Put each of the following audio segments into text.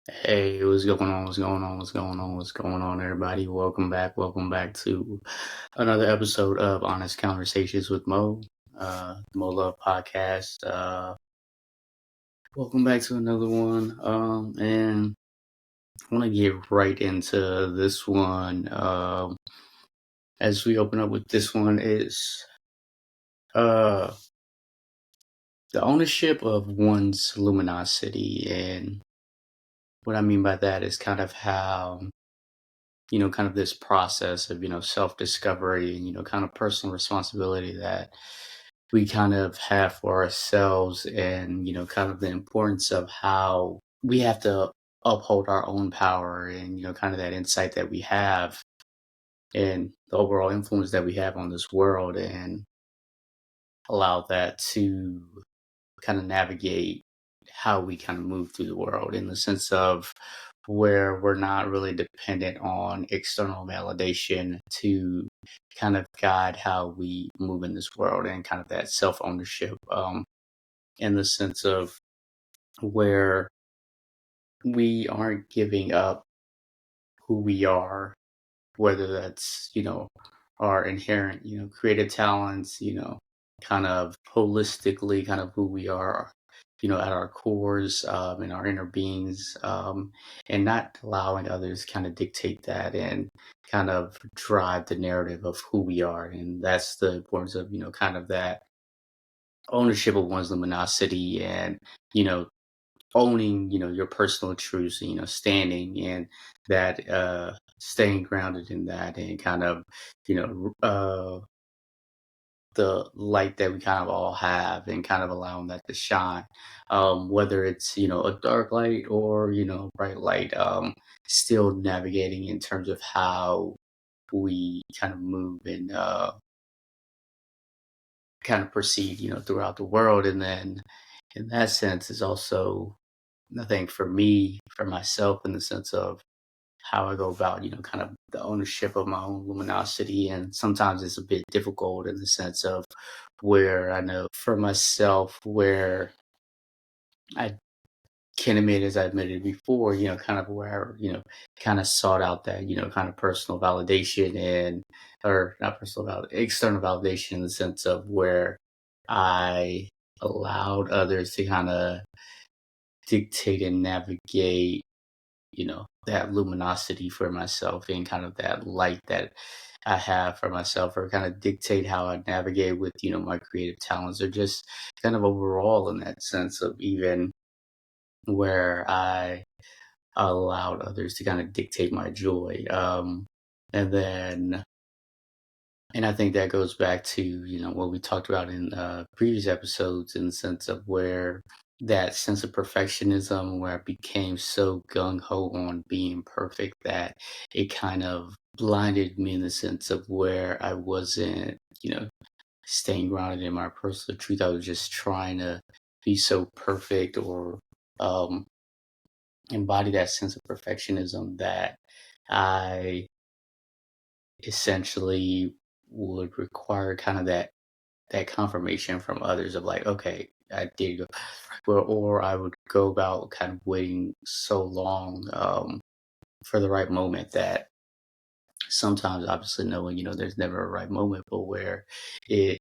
Hey, what's going on? What's going on? What's going on? What's going on, everybody? Welcome back. Welcome back to another episode of Honest Conversations with Mo, Mo Love Podcast. Welcome back to another one. And I want to get right into this one. As we open up with this one is uh the ownership of one's luminosity, and what I mean by that is kind of how kind of this process of, self-discovery and, kind of personal responsibility that we kind of have for ourselves and, kind of the importance of how we have to uphold our own power and, kind of that insight that we have and the overall influence that we have on this world and allow that to kind of navigate how we kind of move through the world in the sense of where we're not really dependent on external validation to kind of guide how we move in this world and kind of that self ownership in the sense of where we aren't giving up who we are, whether that's, our inherent, creative talents, kind of holistically kind of who we are, at our cores, in our inner beings, and not allowing others kind of dictate that and kind of drive the narrative of who we are. And that's the importance of, kind of that ownership of one's luminosity and, you know, owning, your personal truths, standing in that, staying grounded in that and kind of, the light that we kind of all have and kind of allowing that to shine. Whether it's, a dark light or, bright light, still navigating in terms of how we kind of move and kind of proceed, throughout the world. And then in that sense is also, I think for me, for myself, in the sense of how I go about, kind of the ownership of my own luminosity. And sometimes it's a bit difficult in the sense of where I know for myself, where I can admit, as I admitted before, kind of where, kind of sought out that, kind of personal validation and, or not personal external validation in the sense of where I allowed others to kind of dictate and navigate that luminosity for myself and kind of that light that I have for myself or kind of dictate how I navigate with, my creative talents or just kind of overall in that sense of even where I allowed others to kind of dictate my joy. And then, and I think that goes back to, what we talked about in previous episodes in the sense of where that sense of perfectionism, where I became so gung ho on being perfect that it kind of blinded me in the sense of where I wasn't, staying grounded in my personal truth. I was just trying to be so perfect or um, embody that sense of perfectionism that I essentially would require kind of that confirmation from others of like, okay, I did go, or I would go about kind of waiting so long for the right moment that sometimes, obviously, knowing there's never a right moment, but it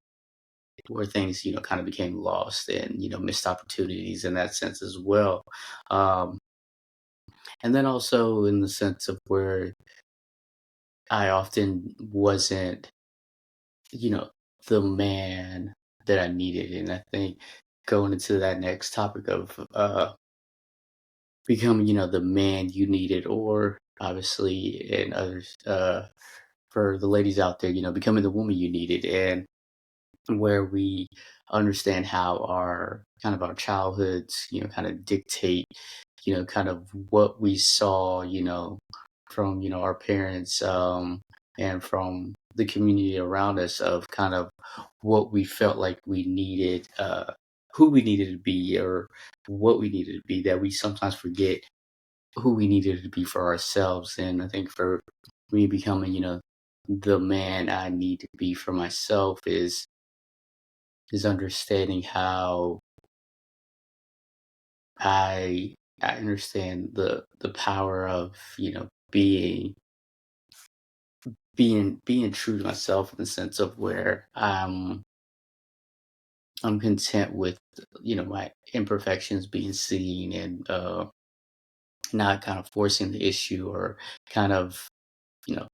where things kind of became lost and missed opportunities in that sense as well, um, and then also in the sense of where I often wasn't you know, the man that I needed. And I think going into that next topic of becoming, the man you needed, or obviously, and others, for the ladies out there, becoming the woman you needed, and where we understand how our kind of our childhoods, kind of dictate, kind of what we saw, from, our parents, and from the community around us of kind of what we felt like we needed, who we needed to be or what we needed to be, that we sometimes forget who we needed to be for ourselves. And I think for me becoming, the man I need to be for myself is understanding how I I understand the power of, being true to myself in the sense of where I'm content with, my imperfections being seen, and not kind of forcing the issue, or kind of, you know,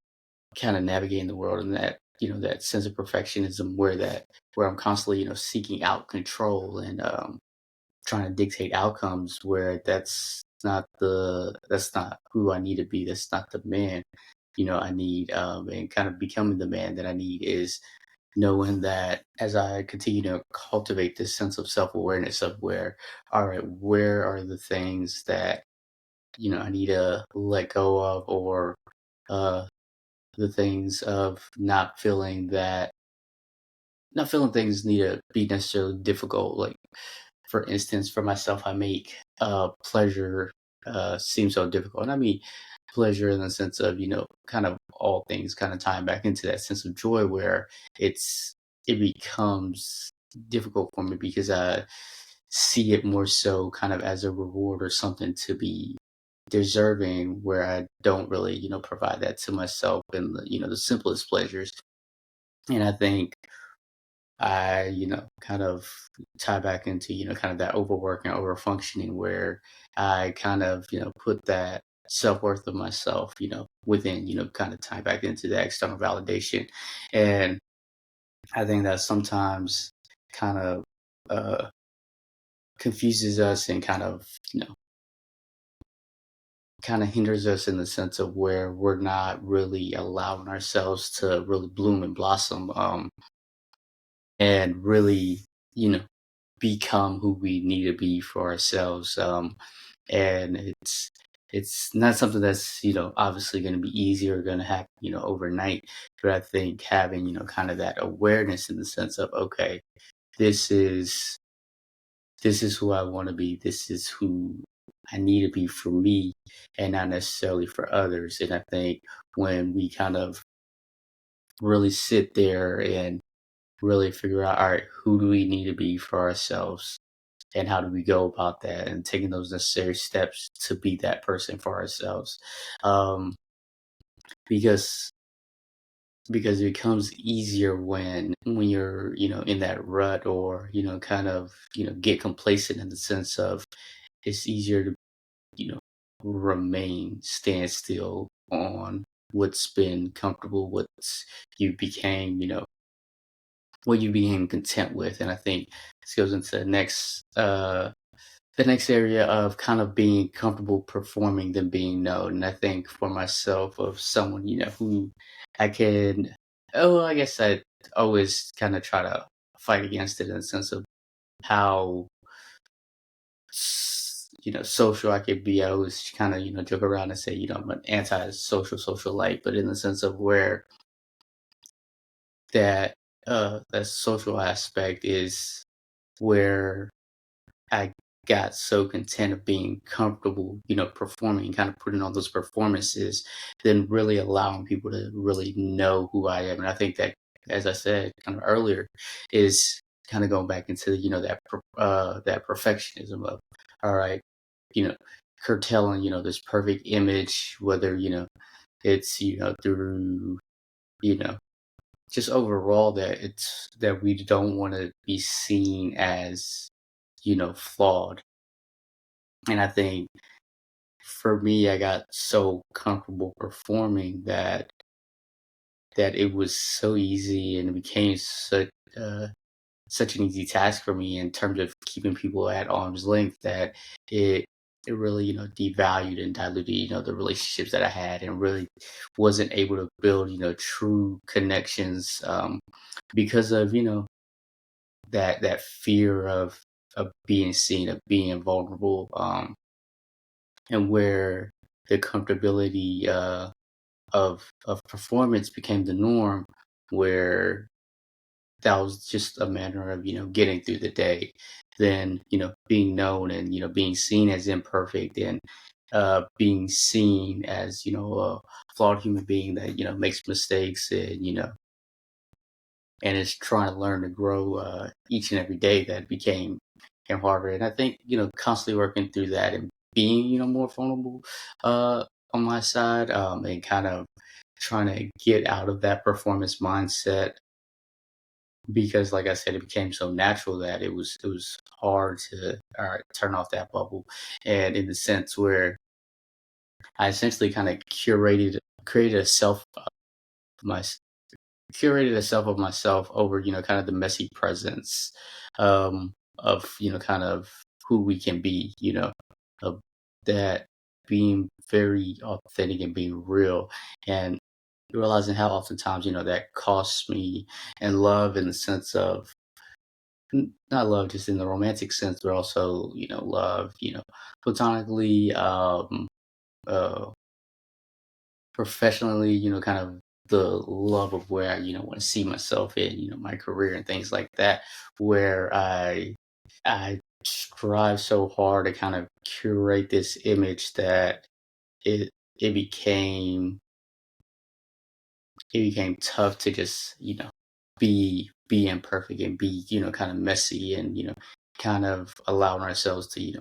kind of navigating the world in that, that sense of perfectionism, where I'm constantly, seeking out control, and trying to dictate outcomes, where that's not who I need to be. That's not the man, I need, and kind of becoming the man that I need is knowing that as I continue to cultivate this sense of self-awareness of where, all right, where are the things that, I need to let go of, or uh, the things of not feeling things need to be necessarily difficult. Like, for instance, for myself, I make pleasure seem so difficult. And I mean pleasure in the sense of, kind of all things kind of tying back into that sense of joy, where it becomes difficult for me because I see it more so kind of as a reward or something to be deserving, where I don't really, provide that to myself in the simplest pleasures. And I think I, kind of tie back into, kind of that overwork and over functioning, where I kind of, put that self-worth of myself, within, kind of tie back into the external validation. And I think that sometimes kind of uh confuses us, and kind of, kind of hinders us in the sense of where we're not really allowing ourselves to really bloom and blossom, and really, you know, become who we need to be for ourselves. And it's not something that's, obviously going to be easy or going to happen, overnight. But I think having, kind of that awareness in the sense of, okay, this is this is who I want to be. This is who I need to be for me, and not necessarily for others. And I think when we kind of really sit there and really figure out, all right, who do we need to be for ourselves, and how do we go about that, and taking those necessary steps to be that person for ourselves, um, because because it becomes easier when you're, in that rut, or, kind of, get complacent in the sense of it's easier to, you know stand still on what's been comfortable, you became you know what you became content with. And I think this goes into the next area of kind of being comfortable performing than being known. And I think for myself, of someone, who I can, oh, I guess I always kind of try to fight against it in the sense of how, social I could be. I always kind of, joke around and say, I'm an anti-social socialite, but in the sense of where that social aspect is where I got so content of being comfortable, performing, kind of putting on those performances, then really allowing people to really know who I am. And I think that, as I said kind of earlier, is kind of going back into, that perfectionism of, all right, you know, curtailing, this perfect image, whether, it's, through, you know, just overall, that we don't want to be seen as, flawed. And I think for me, I got so comfortable performing that it was so easy, and it became uh, such an easy task for me in terms of keeping people at arm's length, that it it really, devalued and diluted, the relationships that I had, and really wasn't able to build, true connections, because of, that fear of being seen, of being vulnerable, and where the comfortability of performance became the norm, where that was just a matter of, getting through the day, then, being known, and, being seen as imperfect, and being seen as, a flawed human being that, makes mistakes, and, and is trying to learn to grow each and every day, that became harder. And I think, constantly working through that, and being, more vulnerable on my side, and kind of trying to get out of that performance mindset because, like I said, it became so natural that it was hard to all right turn off that bubble, and in the sense where I essentially kind of created a self my curated a self of myself over, kind of the messy presence of, kind of who we can be, of that being very authentic and being real and realizing how oftentimes, that costs me and love in the sense of not love just in the romantic sense, but also, love, platonically, uh professionally, kind of the love of where I, want to see myself in, my career and things like that, where I strive so hard to kind of curate this image that it it became it became tough to just, be imperfect and be, kind of messy and, kind of allowing ourselves to,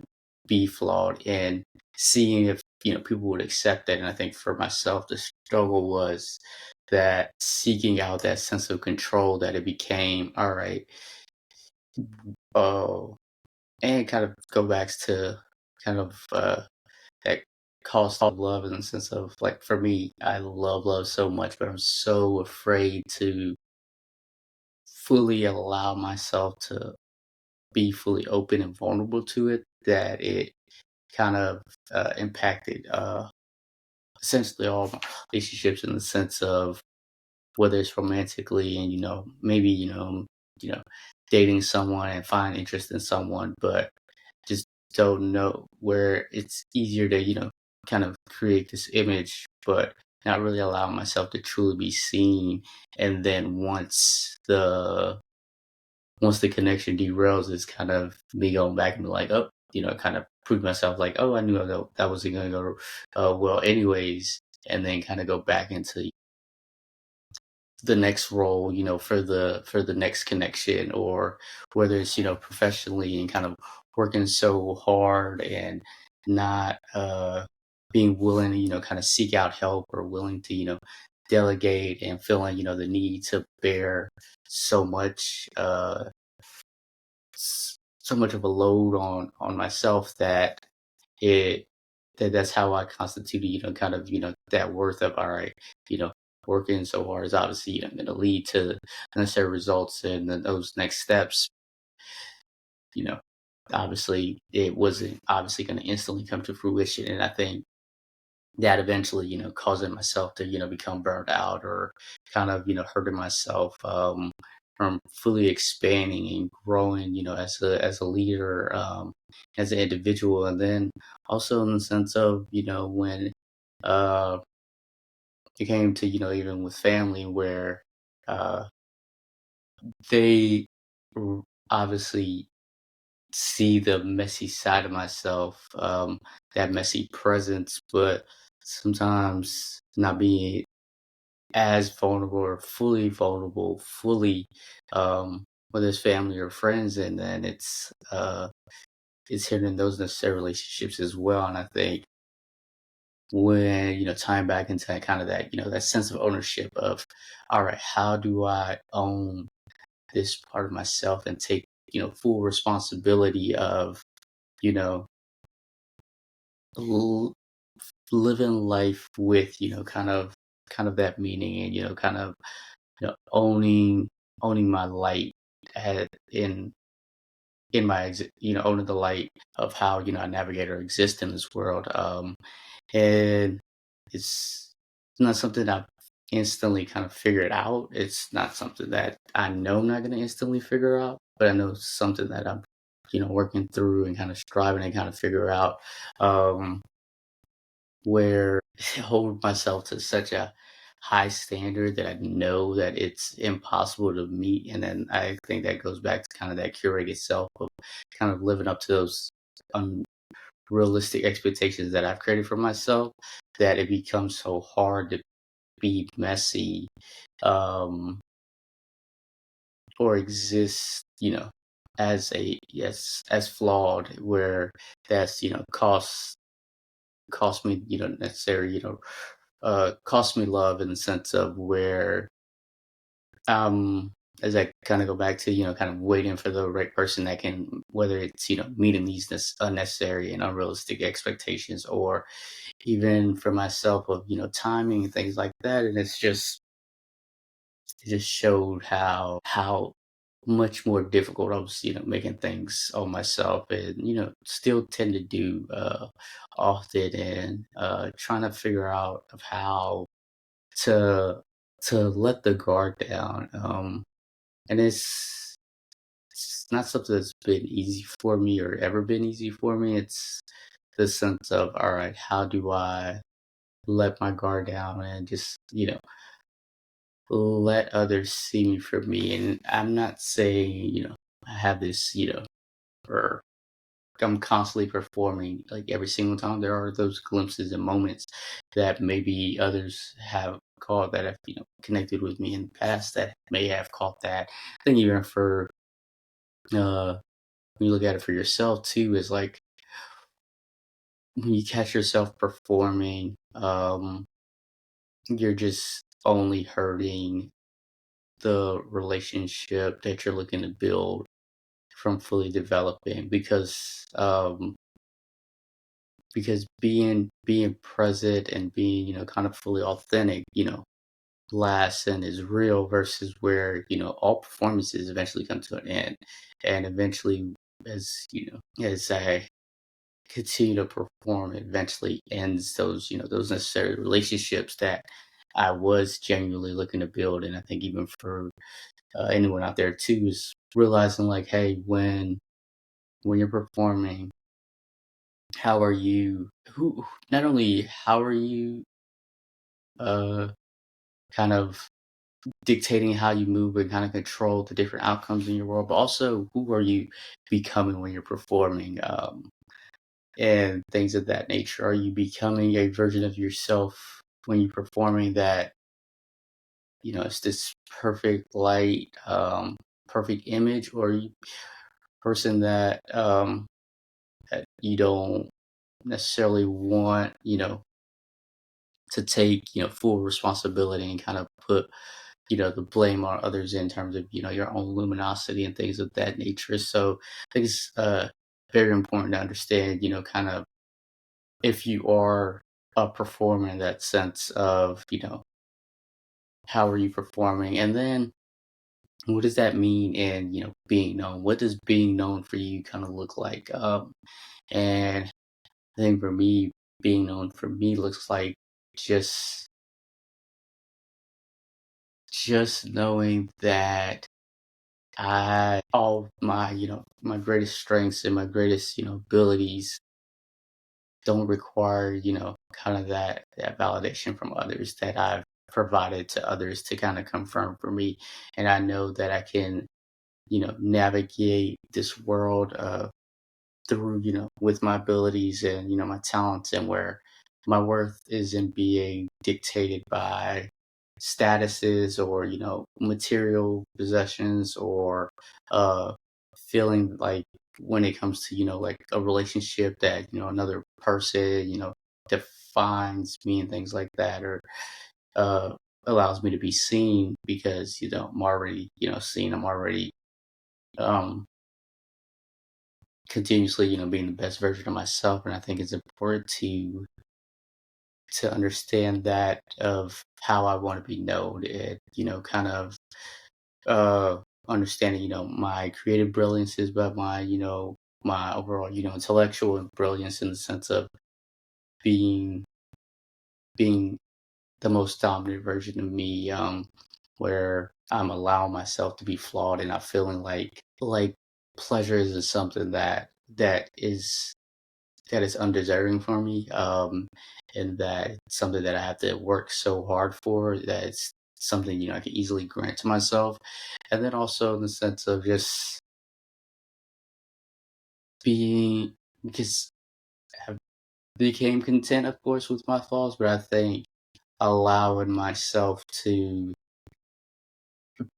be flawed and seeing if, people would accept that. And I think for myself, the struggle was that seeking out that sense of control that it became, all right, oh, and kind of go back to kind of that cost of love in the sense of like for me, I love love so much, but I'm so afraid to fully allow myself to be fully open and vulnerable to it that it kind of impacted essentially all my relationships in the sense of whether it's romantically and maybe you know dating someone and find interest in someone but just don't know where it's easier to kind of create this image but not really allow myself to truly be seen and then once the connection derails, it's kind of me going back and be like, oh, kind of prove myself like, oh, I knew that wasn't going to go well, anyways, and then kind of go back into the next role, for the next connection, or whether it's professionally and kind of working so hard and not being willing to kind of seek out help or willing to delegate and feeling the need to bear so much. So much of a load on myself that it that's how I constitute, kind of, that worth of all right, you know, working so hard is obviously going to lead to necessary results and then those next steps, you know, obviously it wasn't obviously going to instantly come to fruition. And I think that eventually, causing myself to, become burned out or kind of, hurting myself from fully expanding and growing, as a leader, as an individual. And then also in the sense of, when uh it came to, even with family where uh they obviously see the messy side of myself, that messy presence, but sometimes not being as vulnerable or fully vulnerable, fully, whether it's family or friends, and then it's hidden in those necessary relationships as well. And I think when tying back into that kind of that that sense of ownership of, all right, how do I own this part of myself and take full responsibility of you know l- living life with kind of that meaning and kind of owning my light at, in my owning the light of how I navigate or exist in this world, and it's not something I've instantly kind of figured out. It's not something that I know I'm not going to instantly figure out, but I know it's something that I'm working through and kind of striving to kind of figure out, um where I hold myself to such a high standard that I know that it's impossible to meet. And then I think that goes back to kind of that curated self of kind of living up to those unrealistic expectations that I've created for myself that it becomes so hard to be messy, um, or exist, as a yes, as flawed where that's costs cost me, necessary, cost me love in the sense of where, um, as I kind of go back to, kind of waiting for the right person that can, whether it's, meeting these unnecessary and unrealistic expectations, or even for myself of, timing and things like that. And it just showed how much more difficult I was, making things on myself, and still tend to do often, and trying to figure out of how to let the guard down. And it's not something that's been easy for me or ever been easy for me. It's the sense of, all right, how do I let my guard down and just, let others see me for me. And I'm not saying, I have this, or I'm constantly performing like every single time. There are those glimpses and moments that maybe others have caught, that have, connected with me in the past, that may have caught that. I think even for, when you look at it for yourself too, is like when you catch yourself performing, you're just only hurting the relationship that you're looking to build from fully developing, because being present and being, kind of fully authentic, lasts and is real, versus where, all performances eventually come to an end. And eventually, as as I continue to perform, it eventually ends those, those necessary relationships that I was genuinely looking to build. And I think even for anyone out there too, is realizing like, hey, when you're performing, how are you? Who not only how are you uh kind of dictating how you move and kind of control the different outcomes in your world, but also who are you becoming when you're performing, and things of that nature. Are you becoming a version of yourself when you're performing that, it's this perfect light, perfect image, or are you a person that you don't necessarily want, to take, full responsibility and kind of put, the blame on others in terms of, your own luminosity and things of that nature. So I think it's very important to understand, kind of, if you are a performer, in that sense of, how are you performing? And then what does that mean in, being known? What does being known for you kind of look like? And I think for me, being known for me looks like just knowing that all my, my greatest strengths and my greatest, abilities don't require, kind of that validation from others, that I've provided to others to kind of confirm for me. And I know that I can, navigate this world, through, with my abilities and, my talents, and where my worth isn't being dictated by statuses, or, material possessions, or uh, feeling like, when it comes to, like a relationship, that, another person, defines me and things like that, or uh, allows me to be seen, because, I'm already, seen. I'm already, um, continuously, being the best version of myself. And I think it's important to understand that, of how I want to be known, and, kind of uh understanding, my creative brilliances, but my, my overall, intellectual brilliance, in the sense of being being the most dominant version of me, where I'm allowing myself to be flawed, and not feeling like pleasure is something that is undeserving for me, and that it's something that I have to work so hard for, that it's something, I can easily grant to myself. And then also in the sense of just being, because I became content, of course, with my flaws, but I think allowing myself to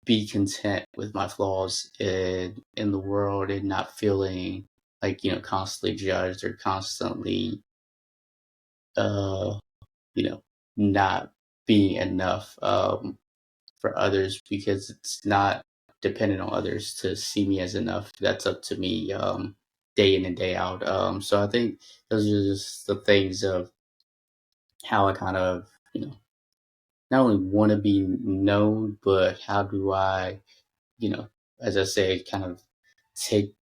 be content with my flaws in the world, and not feeling like, constantly judged, or constantly uh, you know, not being enough for others because it's not dependent on others to see me as enough. That's up to me day in and day out. So I think those are just the things of how I kind of, not only want to be known, but how do I, you know, as I say, kind of take,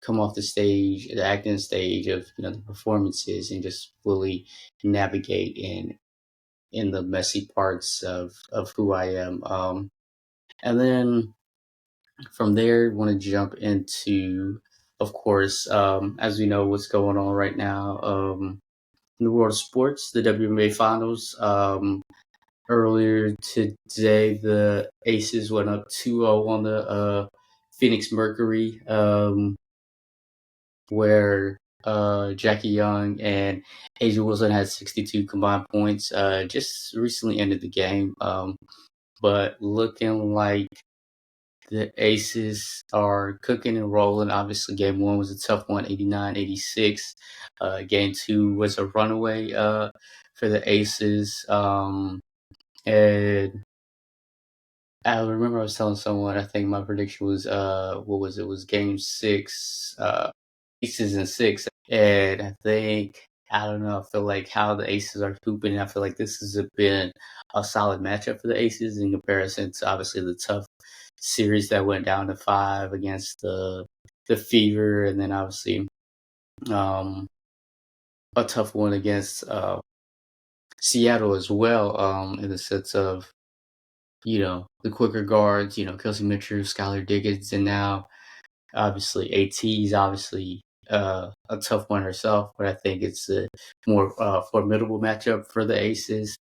come off the stage, the acting stage of, the performances and just fully navigate in the messy parts of who I am. And then from there, want to jump into, of course, as we know what's going on right now in the world of sports, the WNBA Finals. Earlier today, the Aces went up 2-0 on the Phoenix Mercury, where Jackie Young and Asia Wilson had 62 combined points. Just recently ended the game, but looking like the Aces are cooking and rolling. Obviously, game one was a tough one, 89-86. Game two was a runaway for the Aces. And I remember I was telling someone, I think my prediction was, what was it? It was game six, Aces and six. And I think, I don't know, I feel like how the Aces are hooping, I feel like this has been a solid matchup for the Aces in comparison to obviously the tough series that went down to 5 against the Fever, and then obviously um, a tough one against Seattle as well, in the sense of, the quicker guards, Kelsey Mitchell, Skylar Diggins, and now obviously AT's obviously a tough one herself, but I think it's a more formidable matchup for the Aces.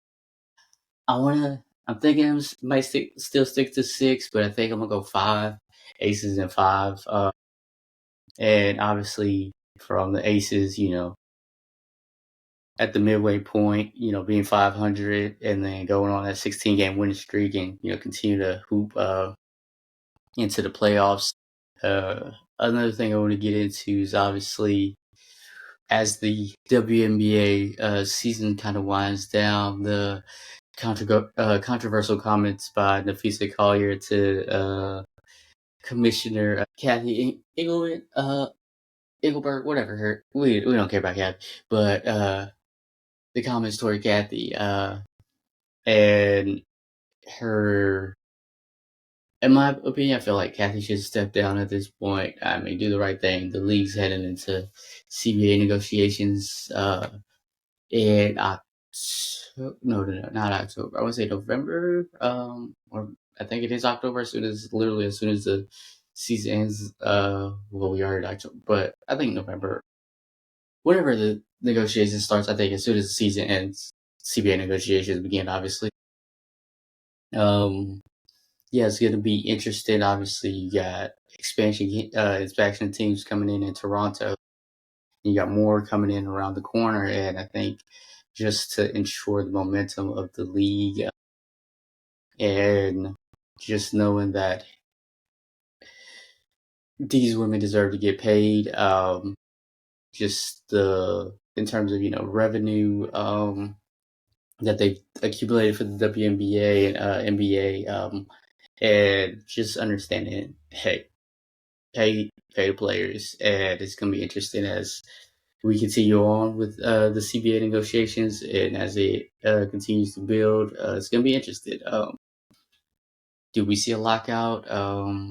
I'm thinking might still stick to 6, but I think I'm gonna go 5 Aces and 5. And obviously from the Aces, at the midway point, being 500 and then going on that 16-game winning streak and, continue to hoop into the playoffs. Another thing I want to get into is obviously as the WNBA season kind of winds down, the controversial comments by Nafisa Collier to Commissioner Kathy Engelbert, whatever her, we don't care about Kathy, but the comments toward Kathy and her. In my opinion, I feel like Kathy should step down at this point. I mean, do the right thing. The league's heading into CBA negotiations in not October. I want to say November. Or I think it is October. As soon as the season ends. Well, we are in October, but I think November. Whenever the negotiations starts, I think as soon as the season ends, CBA negotiations begin. Obviously. Yeah, it's going to be interesting. Obviously, you got expansion teams coming in Toronto. You got more coming in around the corner, and I think just to ensure the momentum of the league and just knowing that these women deserve to get paid. Just in terms of revenue that they've accumulated for the WNBA and NBA, and just understanding, hey, pay the players, and it's going to be interesting as we continue on with the CBA negotiations, and as it continues to build, it's going to be interesting. Do we see a lockout?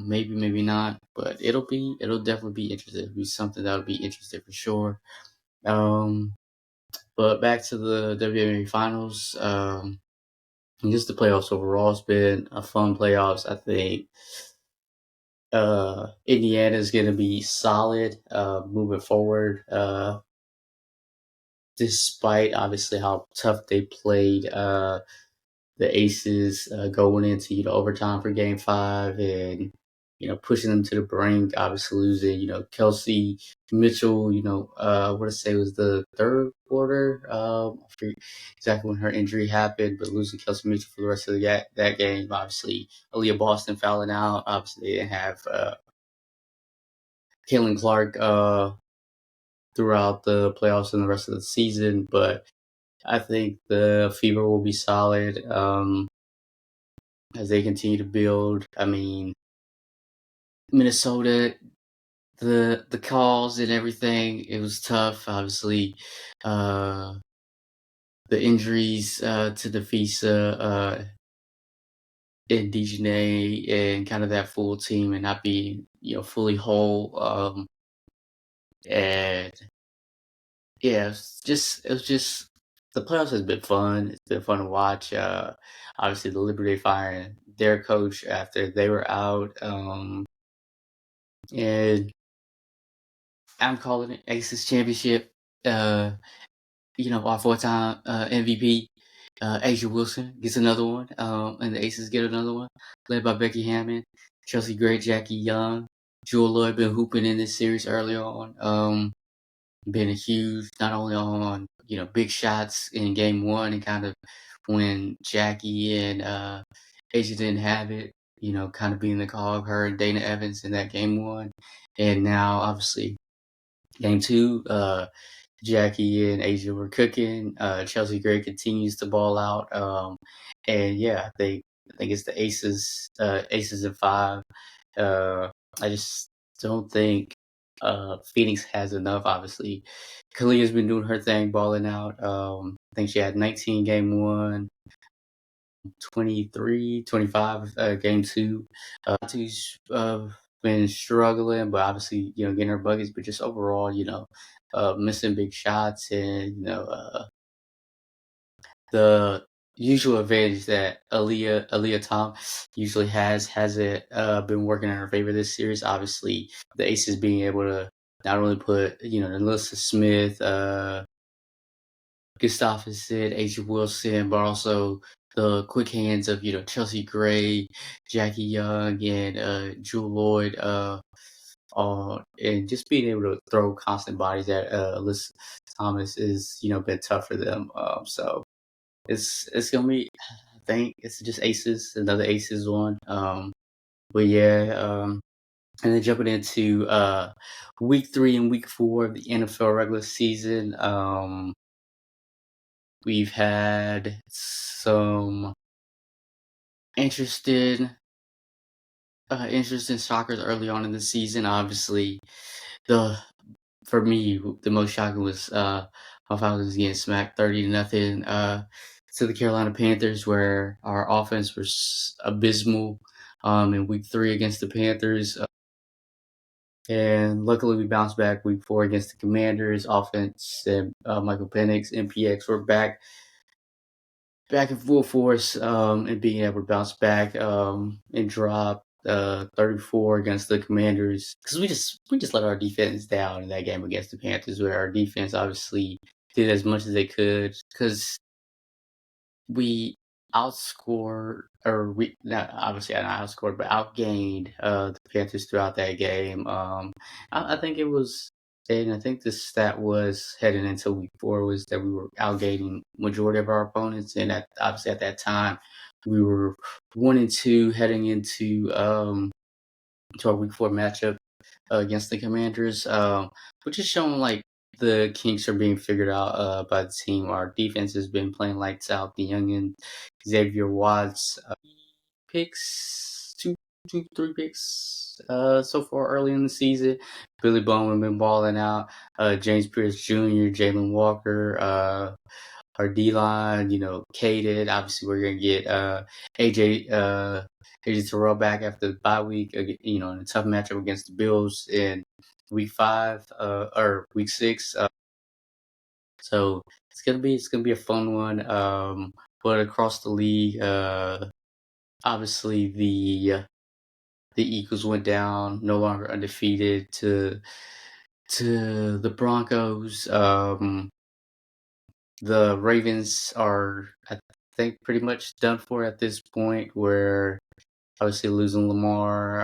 Maybe, maybe not, but it'll definitely be interesting. It'll be something that'll be interesting for sure. But back to the WNBA Finals. And just the playoffs overall, it's been a fun playoffs. I think Indiana is going to be solid moving forward. Despite obviously how tough they played the Aces going into overtime for Game 5 and pushing them to the brink. Obviously losing Kelsey Mitchell. I want to say it was the third quarter. I forget exactly when her injury happened, but losing Kelsey Mitchell for the rest of that game. Obviously, Aaliyah Boston fouling out. Obviously, they didn't have Caitlin Clark throughout the playoffs and the rest of the season, but I think the Fever will be solid as they continue to build. I mean, Minnesota, the calls and everything, it was tough. Obviously, uh, the injuries to the Visa and Dejanay and kind of that full team and not being fully whole. And yeah, it was just the playoffs has been fun. It's been fun to watch. Obviously, the Liberty firing their coach after they were out. And I'm calling it Aces Championship. Uh, our four-time MVP, Asia Wilson gets another one, and the Aces get another one, led by Becky Hammond, Chelsea Gray, Jackie Young, Jewel Lloyd been hooping in this series early on. Been a huge, not only on big shots in game one and kind of when Jackie and Asia didn't have it, kind of being the cog, her and Dana Evans in that game one, and now obviously game two. Jackie and Asia were cooking. Chelsea Gray continues to ball out. And yeah, I think it's the Aces in five. Uh, I just don't think Phoenix has enough. Obviously, Kalia's been doing her thing, balling out. I think she had 19 game one, 23, 25 game two. Two's been struggling, but obviously, getting her buckets, but just overall, missing big shots and, the usual advantage that Aaliyah Tom usually hasn't been working in her favor this series. Obviously, the Aces being able to not only put, Alyssa Smith, Gustafsson, Asia Wilson, but also the quick hands of Chelsea Gray, Jackie Young, and Jewel Lloyd, and just being able to throw constant bodies at Alyssa Thomas is been tough for them. So it's gonna be. I think it's just Aces, another Aces one. But yeah, and then jumping into week 3 and week 4 of the NFL regular season. We've had some interesting interesting shockers early on in the season. Obviously, the for me the most shocking was my Falcons getting smacked 30-0 to the Carolina Panthers, where our offense was abysmal in week 3 against the Panthers. And luckily, we bounced back week 4 against the Commanders. Offense and Michael Penix, MPX were back in full force, and being able to bounce back and drop 34 against the Commanders, because we just let our defense down in that game against the Panthers, where our defense obviously did as much as they could, because we outscored, or we not obviously not outscored, but outgained the Panthers throughout that game. I think it was, and I think the stat was heading into week 4 was that we were outgaining majority of our opponents, and obviously at that time we were 1-2 heading into to our week 4 matchup against the Commanders, which is showing like the kinks are being figured out by the team. Our defense has been playing lights out. The youngin Xavier Watts picks, three picks so far early in the season. Billy Bowman been balling out. James Pierce Jr., Jalen Walker, our D line, Curated. Obviously, we're gonna get AJ Terrell back after the bye week. In a tough matchup against the Bills in week 5 or week 6. So it's gonna be a fun one. But across the league, obviously the Eagles went down, no longer undefeated to the Broncos. The Ravens are, I think, pretty much done for at this point, where obviously losing Lamar,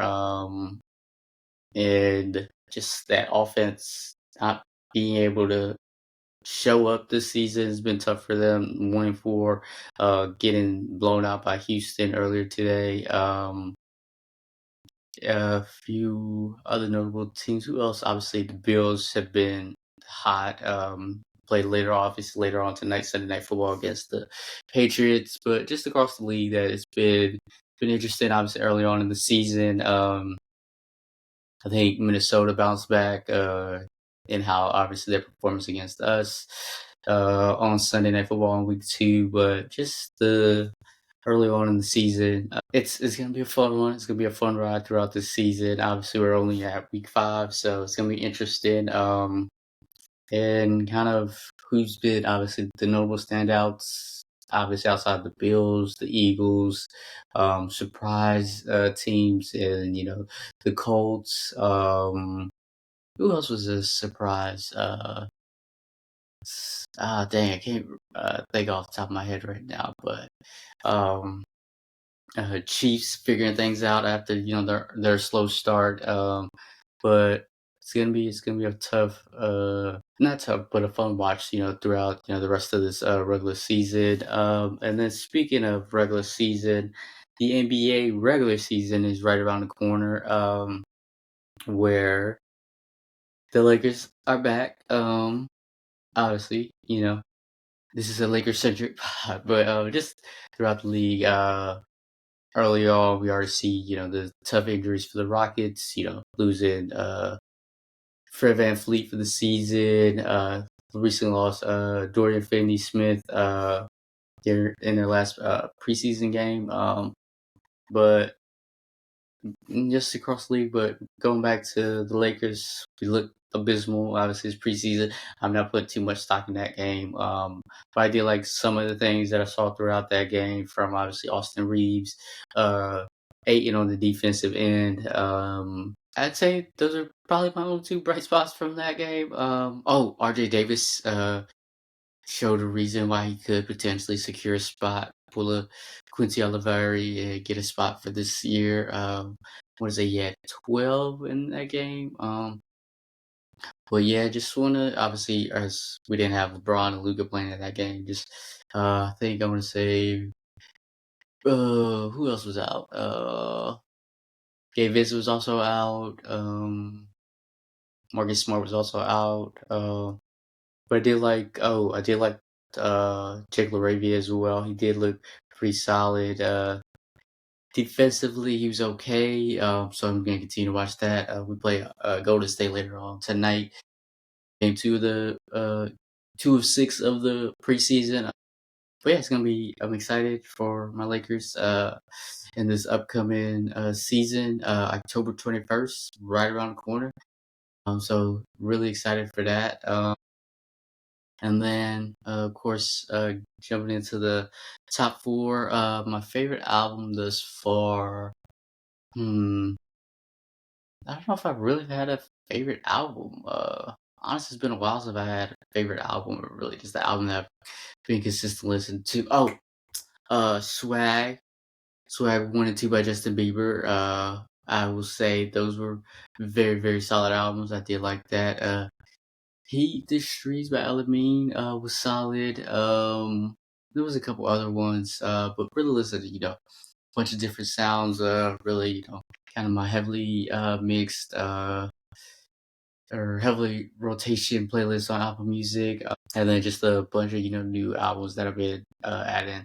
and just that offense not being able to show up this season has been tough for them. 1-4, getting blown out by Houston earlier today. A few other notable teams. Who else? Obviously, the Bills have been hot. play later, obviously later on tonight, Sunday Night Football against the Patriots. But just across the league, that it's been interesting. Obviously, early on in the season, I think Minnesota bounced back in how obviously their performance against us on Sunday Night Football in week 2, but just the early on in the season, it's gonna be a fun one. It's gonna be a fun ride throughout the season. Obviously, we're only at week 5, so it's gonna be interesting. And kind of who's been obviously the notable standouts. Obviously, outside the Bills, the Eagles, surprise teams, and the Colts. Who else was a surprise? Dang, I can't think off the top of my head right now. But um, Chiefs figuring things out after their slow start. But it's gonna be a tough, not tough, but a fun watch. Throughout the rest of this regular season. And then speaking of regular season, the NBA regular season is right around the corner. Where the Lakers are back. Obviously, this is a Lakers centric pod, but just throughout the league, early on, we already see the tough injuries for the Rockets. Losing Fred VanVleet for the season. Recently lost Dorian Finney-Smith in their last preseason game. But just across the league, but going back to the Lakers, we look abysmal. Obviously, it's preseason. I'm not putting too much stock in that game. But I did like some of the things that I saw throughout that game from obviously Austin Reeves, Ayton on the defensive end. I'd say those are probably my only 2 bright spots from that game. RJ Davis showed a reason why he could potentially secure a spot, pull a Quincy Oliveri and get a spot for this year. What is it? He had 12 in that game. But yeah, just wanna obviously as we didn't have LeBron and Luka playing in that game. Just I think I want to say who else was out? Gabe was also out. Marcus Smart was also out. But I did like Jake LaRavia as well. He did look pretty solid. Defensively, he was okay. So I'm gonna continue to watch that. We play Golden State later on tonight. Game 2 of the 2 of 6 of the preseason. But yeah, it's gonna be. I'm excited for my Lakers in this upcoming season. October 21st, right around the corner. So really excited for that. And then, of course, jumping into the top 4, my favorite album thus far. I don't know if I've really had a favorite album. Honestly, it's been a while since I had a favorite album, or really just the album that I've been consistent listening to. Swag. Swag 1 and 2 by Justin Bieber. I will say those were very, very solid albums. I did like that. Heat the Streets by Elamine was solid. There was a couple other ones, but really listen to a bunch of different sounds. Really kind of my heavily mixed or heavily rotation playlist on Apple Music, and then just a bunch of new albums that I've been adding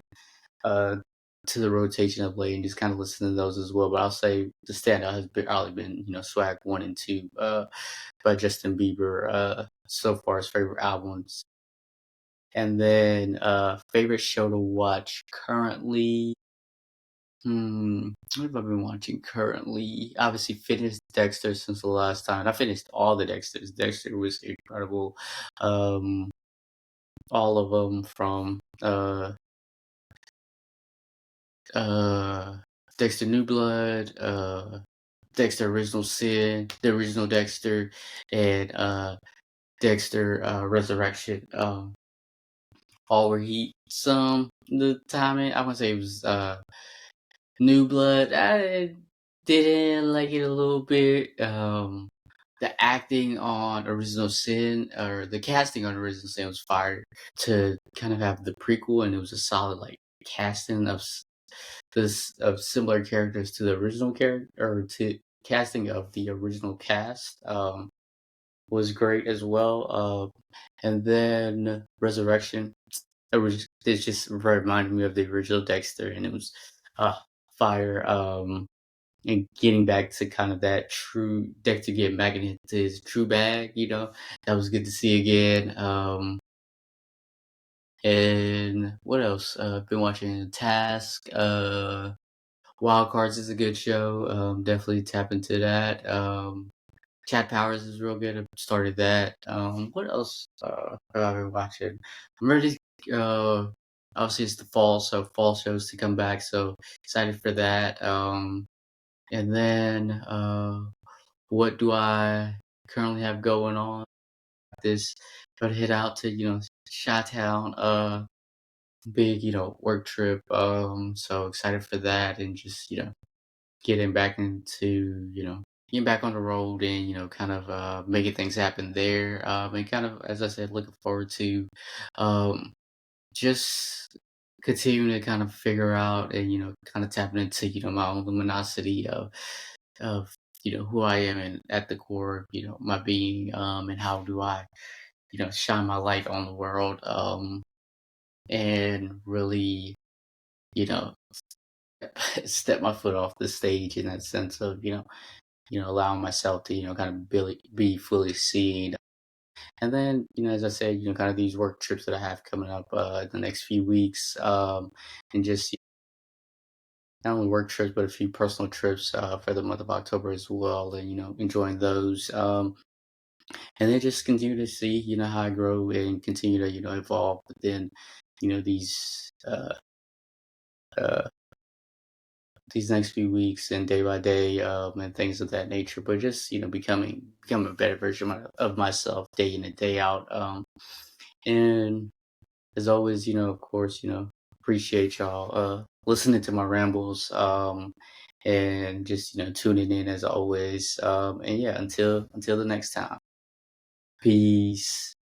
uh to the rotation of late, and just kind of listening to those as well. But I'll say the standout has probably been Swag 1 and 2 by Justin Bieber so far as favorite albums. And then favorite show to watch currently. What have I been watching currently? Obviously finished Dexter since the last time. I finished all the Dexters. Dexter was incredible. All of them from Dexter New Blood, Dexter Original Sin, the original Dexter, and Dexter Resurrection. All were heat. Some the timing, I want to say it was New Blood. I didn't like it a little bit. The acting on Original Sin, or the casting on Original Sin, was fire. To kind of have the prequel, and it was a solid casting of similar characters to the original character, or to casting of the original cast. Was great as well. And then Resurrection. It just reminded me of the original Dexter, and it was uh, fire. And getting back to kind of that true Dexter getting back into his true bag, that was good to see again. And what else? Been watching Task. Wild Cards is a good show. Definitely tap into that. Chad Powers is real good. I started that. What else have I been watching? I'm ready. Uh, Obviously, it's the fall, so fall shows to come back. So excited for that. And then what do I currently have going on? This try to head out to Chi-Town. Big work trip. So excited for that, and just getting back into getting back on the road, and kind of making things happen there. And kind of, as I said, looking forward to um just continuing to kind of figure out, and kind of tapping into my own luminosity of who I am, and at the core, my being, and how do I shine my light on the world, and really you know step my foot off the stage, in that sense of allowing myself to kind of be fully seen. And then as I said, kind of these work trips that I have coming up the next few weeks, and just not only work trips but a few personal trips for the month of October as well, and enjoying those, and then just continue to see how I grow, and continue to evolve within these uh these next few weeks, and day by day, and things of that nature. But just becoming a better version of myself, day in and day out. And as always, of course, appreciate y'all listening to my rambles, and just tuning in as always. And yeah, until the next time. Peace.